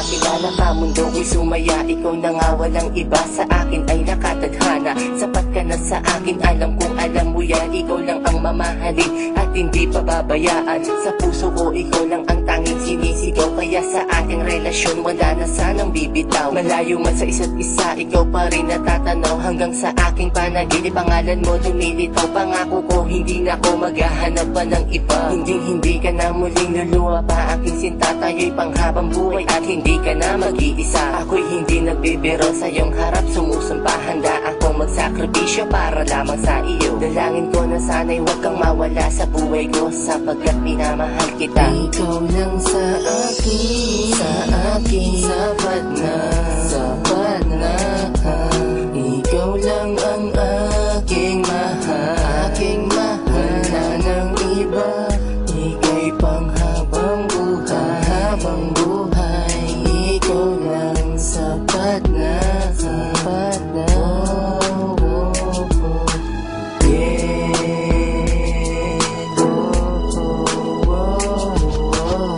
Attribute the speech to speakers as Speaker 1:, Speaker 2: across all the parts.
Speaker 1: makakilala ka, mundo ko'y sumaya. Ikaw na nga walang iba, sa akin ay nakatadhana. Sapat ka na sa akin, alam kong alam mo yan. Ikaw lang ang mamahalin at hindi pababayaan. Sa puso ko ikaw lang ang tanging sinisigaw, kaya sa ating relasyon wala na sanang bibitaw. Malayo man sa isa't isa, ikaw pa rin natatanaw. Hanggang sa aking panaginip, pangalan mo lumilitaw. Pangako ko hindi na ako maghahanap pa ng iba. Hindi ka na muling luluwa pa, aking sinta. Tayo'y panghabang buhay at hindi ka na mag-iisa. Ako'y hindi nagbibiro sa iyong harap, sumusumpa. Handa akong magsakripisyo para lamang sa iyo. Dalangin ko na sana'y huwag kang mawala sa buhay ko, sapagkat minamahal kita. Ikaw lang sa akin, sapat na, ikaw lang ang aking mahal, wala nang iba. Ika'y panghabang buhay, ikaw lang sapat na,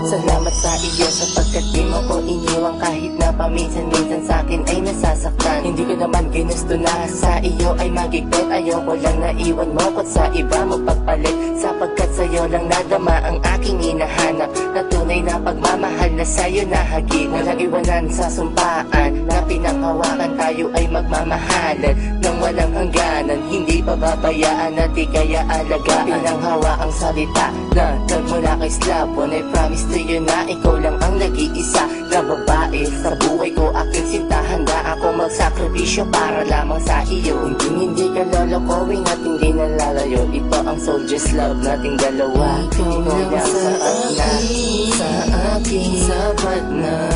Speaker 1: Salamat sa iyo sapagkat di mo ko iniwang, kahit na paminsan-minsan sa'kin ay nasasaktan. Hindi ko naman ginusto na sa iyo ay magigpit. Ayoko lang na iwan mo ko't sa iba mo pagpalit, sapagkat sa'yo lang nadama ang aking hinahanap, na tunay na pagmamahal na sa'yo nahagip. Walang iwanan sa sumpaan na pinanghawakan, tayo ay magmamahalan nang walang hangganan. Hindi pababayaan at di kaya alagaan. Pinanghawa ang salita na nagmula kay Slapon. I promise to you na ikaw lang ang nag-iisa na babae sa buhay ko, aking sinta. Handa ako magsakripisyo para lamang sa iyo. Hindi ka lolokohin at hindi nalalayo. Ito ang soldier's love nating dalawa. Ikaw lang sa akin, sapat na,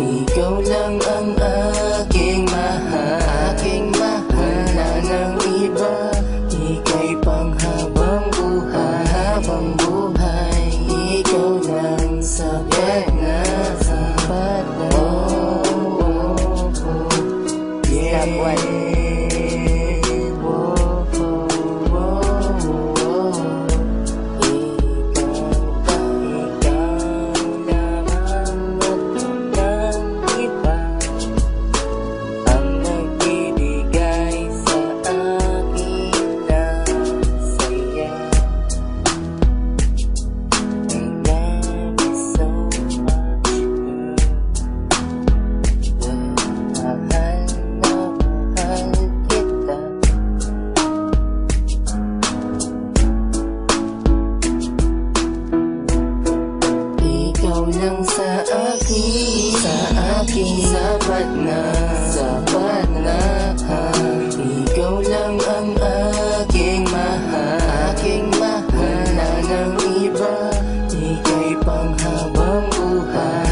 Speaker 1: ikaw lang ang aking mahal, wala nang iba. Ika'y panghabang buhay, ikaw lang sapat na, ikaw lang sa akin, sapat na, ikaw lang ang aking mahal, wala nang iba. Ika'y panghabang buhay,